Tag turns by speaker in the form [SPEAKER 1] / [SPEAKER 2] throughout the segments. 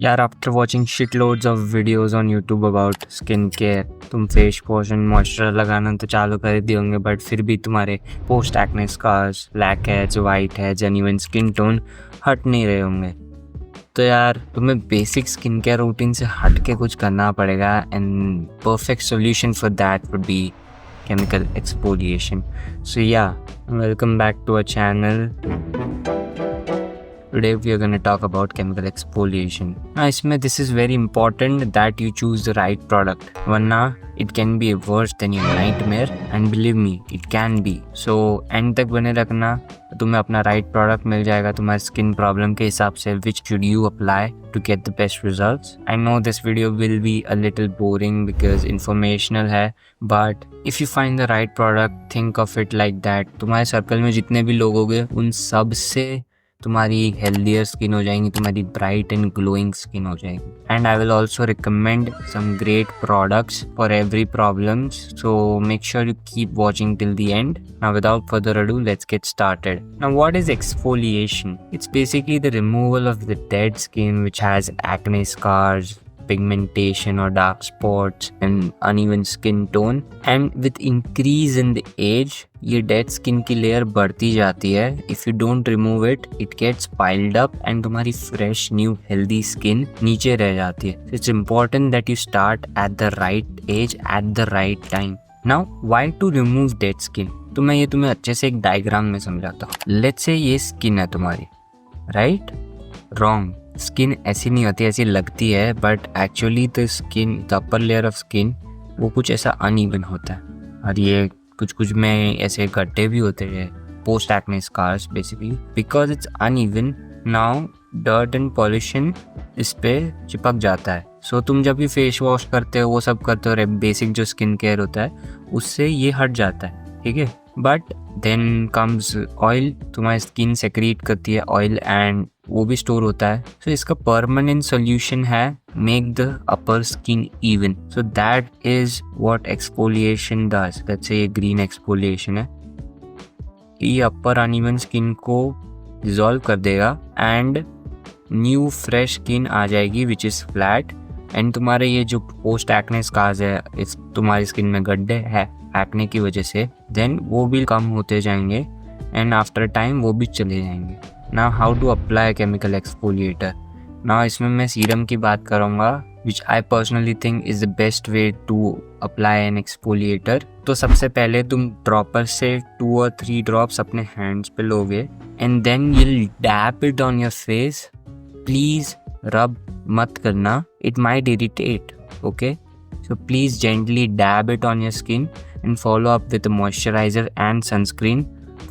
[SPEAKER 1] यार after watching shit loads of videos on YouTube about skin care, तुम face wash and moisturiser लगाना तो चालू कर दिए होंगे, बट फिर भी तुम्हारे post acne scars, black heads, white heads and even skin tone हट नहीं रहे होंगे। तो यार तुम्हें बेसिक स्किन केयर रूटीन से हट के कुछ करना पड़ेगा and perfect solution for that would be chemical exfoliation. So yeah, welcome back to our channel. Today we are going to talk about chemical exfoliation. Now इसमें this is very important that you choose the right product, वरना it can be worse than your nightmare and believe me it can be. So end तक बने रखना, तुम्हें अपना right product मिल जाएगा तुम्हारे skin problem के हिसाब से which should you apply to get the best results. I know this video will be a little boring because informational है, but if you find the right product, think of it like that. तुम्हारे circle में जितने भी लोग होंगे उन सब से तुम्हारी हेल्दियर स्किन हो जाएंगी, तुम्हारी ब्राइट एंड ग्लोइंग स्किन हो जाएगी. And I will also recommend some great products for every problems, so make sure you keep watching till the end. Now without further ado, let's get started. Now what is exfoliation? It's basically the removal of the dead skin which has acne scars, pigmentation or dark spots and uneven skin tone. And with increase in the age, ये dead skin की layer बढ़ती जाती है. If you don't remove it, it gets piled up and तुम्हारी fresh new healthy skin नीचे रह जाती है. It's important that you start at the right age at the right time. Now why to remove dead skin? तो मैं ये तुम्हें अच्छे से एक डायग्राम में समझाता हूँ. लेट्स से ये स्किन है तुम्हारी, राइट? रॉन्ग. स्किन ऐसी नहीं होती, ऐसी लगती है, but actually the skin, the upper layer of skin, वो कुछ ऐसा अनइवन होता है. और ये कुछ में ऐसे गड्ढे भी होते हैं, post acne scars basically, because it's uneven. Now dirt and pollution इस पे चिपक जाता है. सो तुम जब भी फेस वॉश करते हो, वो सब करते हो, बेसिक जो स्किन केयर होता है उससे ये हट जाता है, ठीक है. But then comes oil. तुम्हारी स्किन सेक्रीट करती है ऑयल एंड वो भी स्टोर होता है. सो इसका परमानेंट सोल्यूशन है make the upper skin even. So that is what exfoliation does. Let's say ये ग्रीन एक्सफोलिएशन है, ये अपर अनइवन स्किन को डिसॉल्व कर देगा एंड न्यू फ्रेश स्किन आ जाएगी विच इज़ फ्लैट. एंड तुम्हारे ये जो पोस्ट एक्ने स्कार्स है, इस तुम्हारी स्किन में गड्ढे है एक्ने की वजह से, देन वो भी कम होते जाएंगे एंड आफ्टर टाइम वो भी चले जाएंगे. Now how to apply chemical exfoliator? Now इसमें मैं सीरम की बात करूँगा which I personally think is the best way to apply an exfoliator. तो सबसे पहले तुम ड्रॉपर से 2 or 3 ड्रॉप्स अपने हैंड्स पे लोगे and then you'll dab it on your face. Please rub मत करना, it might irritate, okay? So please gently dab it on your skin and follow up with a moisturizer and sunscreen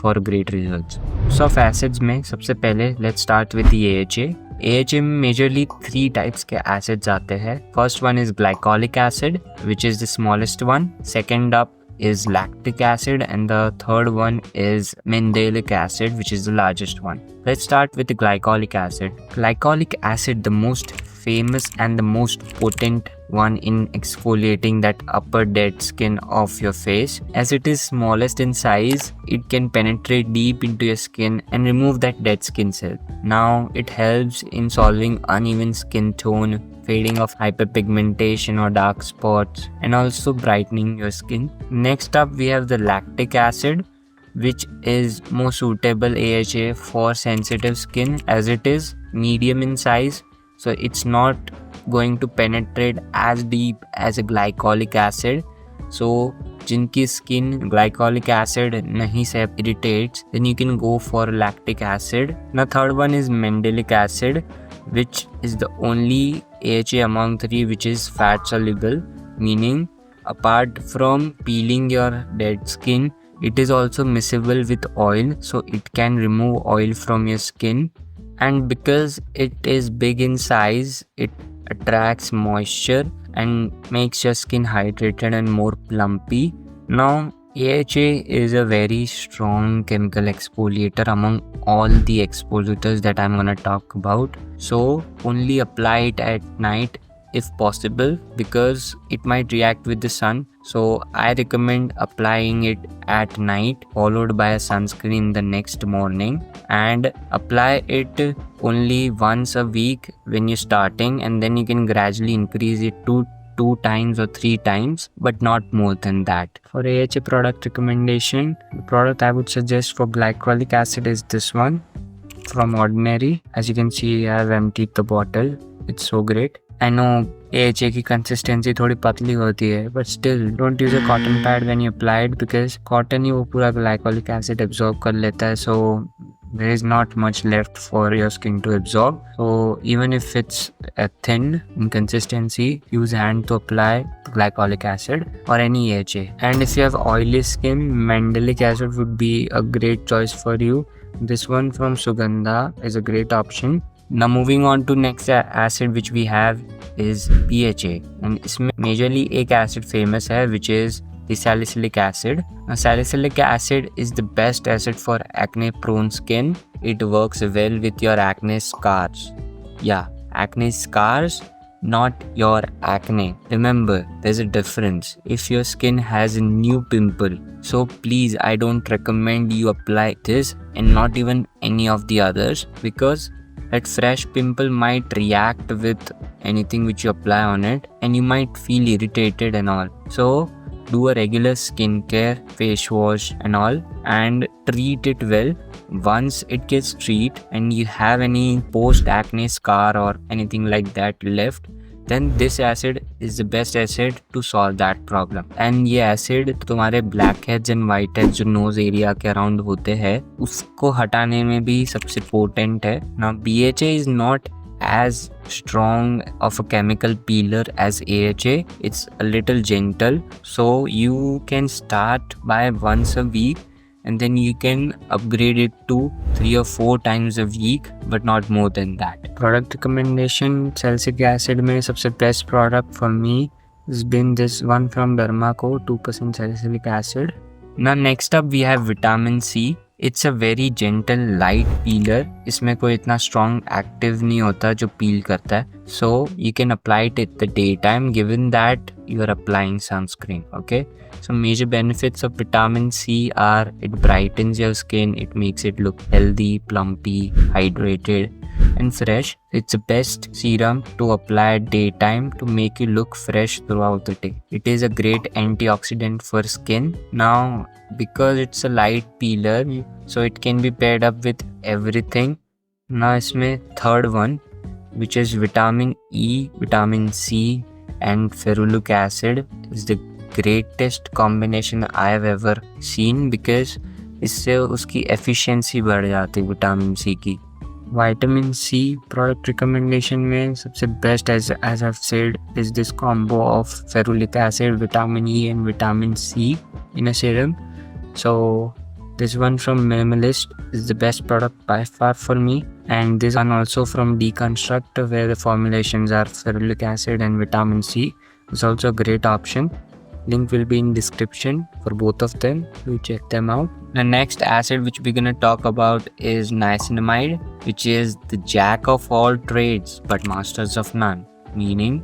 [SPEAKER 1] for great results. So of acids में सबसे पहले let's start with the AHA. AHA में majorly 3 types के acids आते हैं. First one is glycolic acid, which is the smallest one. Second up is lactic acid and the third one is mandelic acid, which is the largest one. Let's start with the glycolic acid. Glycolic acid, the most famous and the most potent one in exfoliating that upper dead skin of your face. As it is smallest in size, it can penetrate deep into your skin and remove that dead skin cell. Now it helps in solving uneven skin tone, fading of hyperpigmentation or dark spots, and also brightening your skin. Next up we have the lactic acid, which is more suitable AHA for sensitive skin as it is medium in size. So it's not going to penetrate as deep as a glycolic acid. So जिनकी skin glycolic acid नहीं से irritates, then you can go for lactic acid. Now third one is mandelic acid, which is the only AHA among 3 which is fat soluble, meaning apart from peeling your dead skin, it is also miscible with oil, so it can remove oil from your skin. And because it is big in size, it attracts moisture and makes your skin hydrated and more plumpy. Now AHA is a very strong chemical exfoliator among all the exfoliators that I'm gonna talk about. So only apply it at night if possible because it might react with the sun. So I recommend applying it at night followed by a sunscreen the next morning, and apply it only once a week when you're starting, and then you can gradually increase it to 2 times or 3 times, but not more than that. For AHA product recommendation, the product I would suggest for glycolic acid is this one from Ordinary. As you can see, I have emptied the bottle. It's so great. I know AHA की consistency थोड़ी पतली होती है, but still don't use a cotton pad when you apply it, because cotton ही वो पूरा glycolic acid absorb कर लेता है, so there is not much left for your skin to absorb. So even if it's thin in consistency, use hand to apply glycolic acid or any AHA. And if you have oily skin, mandelic acid would be a great choice for you. This one from Sugandha is a great option. Now moving on to next acid which we have is BHA, and इसमें majorly एक acid famous है which is the salicylic acid. Now salicylic acid is the best acid for acne prone skin. It works well with your acne scars. Yeah, acne scars, not your acne. Remember, there's a difference. If your skin has a new pimple, so please, I don't recommend you apply this and not even any of the others, because that fresh pimple might react with anything which you apply on it and you might feel irritated and all. So do a regular skincare, face wash and all, and treat it well. Once it gets treated and you have any post acne scar or anything like that left, then this acid is the best acid to solve that problem. And ये acid तुम्हारे blackheads and whiteheads जो nose area के around होते हैं उसको हटाने में भी सबसे potent है. Now BHA is not as strong of a chemical peeler as AHA. It's a little gentle, so you can start by once a week and then you can upgrade it to 3 or 4 times a week, but not more than that. Product recommendation, salicylic acid में सबसे best product for me has been this one from Dermaco, 2% salicylic acid. Now next up we have vitamin C. It's a very gentle light peeler. इसमें कोई इतना strong active नहीं होता जो peel करता है. So you can apply it at the daytime, given that you are applying sunscreen. Okay. So major benefits of vitamin C are it brightens your skin, it makes it look healthy, plumpy, hydrated and fresh. It's the best serum to apply at daytime to make you look fresh throughout the day. It is a great antioxidant for skin. Now because it's a light peeler, so it can be paired up with everything. Now इसमें third one, which is vitamin E, vitamin C and ferulic acid is the greatest combination I have ever seen, because इससे उसकी efficiency बढ़ जाती है vitamin C की. Vitamin C product recommendation में सबसे best as I've said is this combo of ferulic acid, vitamin E and vitamin C in a serum. So this one from Minimalist is the best product by far for me, and this one also from Deconstruct, where the formulations are ferulic acid and vitamin C. It's also a great option. Link will be in description for both of them. Do check them out. The next acid which we're gonna talk about is niacinamide, which is the jack of all trades but masters of none. Meaning,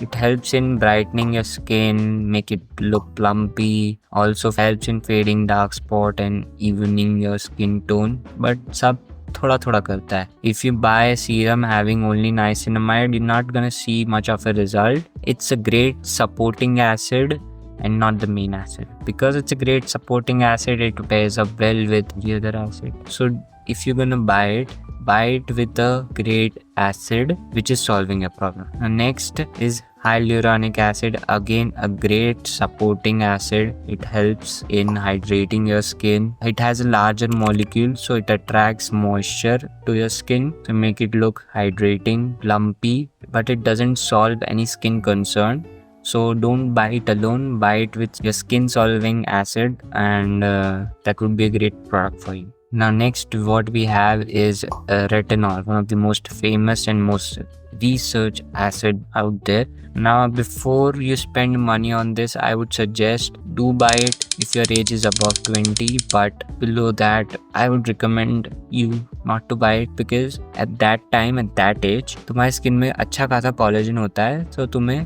[SPEAKER 1] it helps in brightening your skin, make it look plumpy, also helps in fading dark spot and evening your skin tone. But सब थोड़ा थोड़ा करता है. If you buy a serum having only niacinamide, you're not gonna see much of a result. It's a great supporting acid and not the main acid. Because it's a great supporting acid, it pairs up well with the other acid. So if you're gonna buy it with a great acid which is solving a problem. Now next is hyaluronic acid. Again, a great supporting acid. It helps in hydrating your skin. It has a larger molecule, so it attracts moisture to your skin to make it look hydrating, plumpy, but it doesn't solve any skin concern. So don't buy it alone, buy it with your skin solving acid, and that would be a great product for you. Now next what we have is retinol, one of the most famous and most researched acid out there. Now before you spend money on this, I would suggest do buy it if your age is above 20, but below that I would recommend you not to buy it, because at that time, at that age, तुम्हारी skin में अच्छा खासा collagen होता है, तो तुम्हें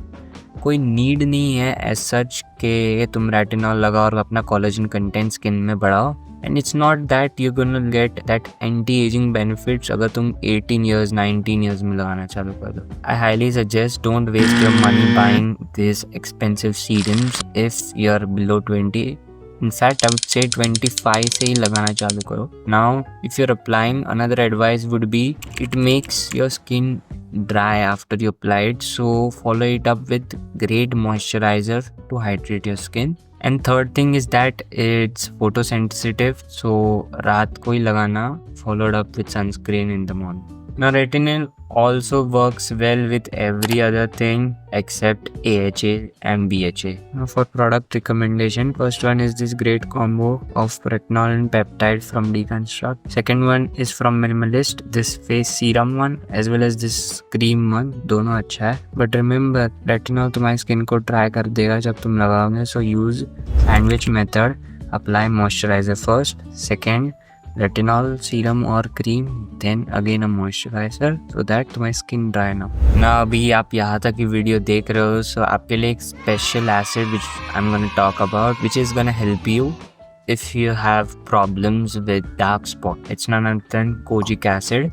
[SPEAKER 1] कोई need नहीं है एज सच के तुम रेटिनॉल लगाओ और अपना कोलेजन कंटेंट स्किन में बढ़ाओ. and it's not that you're gonna get that anti-aging benefits अगर तुम 18 years 19 years में लगाना चालू कर दो. I highly suggest don't waste your money buying these expensive serums if you're below 20. In fact, I would say 25 से ही लगाना चालू करो. Now, if you're applying, another advice would be it makes your skin dry after you apply it, so follow it up with great moisturizer to hydrate your skin. And third thing is that it's photosensitive, so रात को ही लगाना, followed up with sunscreen in the morning. Now retinol also works well with every other thing except AHA and BHA. Now for product recommendation, first one is this great combo of retinol and peptide from Deconstruct. Second one is from Minimalist, this face serum one as well as this cream one. दोनों अच्छा है, but remember retinol तुम्हारी skin को dry कर देगा जब तुम लगाओगे. So use sandwich method. Apply moisturizer first, second retinol serum or cream, then again a moisturizer so that my skin dry ना. ना अभी आप यहाँ तक की वीडियो देख रहे हो, so आपके लिए एक special acid which I'm gonna talk about, which is gonna help you if you have problems with dark spot. It's none other than kojic acid.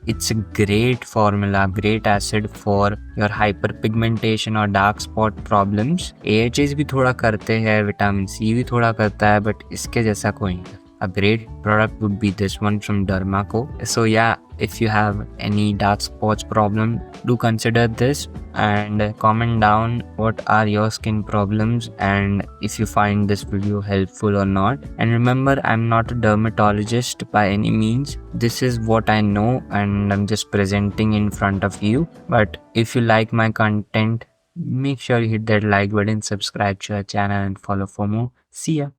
[SPEAKER 1] It's a great formula, great acid for your hyperpigmentation or dark spot problems. AHAs भी थोड़ा करते हैं, vitamin C भी थोड़ा करता है, but इसके जैसा कोई नहीं. A great product would be this one from Dermaco. So yeah, if you have any dark spots problem, do consider this and comment down what are your skin problems and if you find this video helpful or not. And remember, I'm not a dermatologist by any means. This is what I know and I'm just presenting in front of you. But if you like my content, make sure you hit that like button, subscribe to our channel and follow for more. See ya.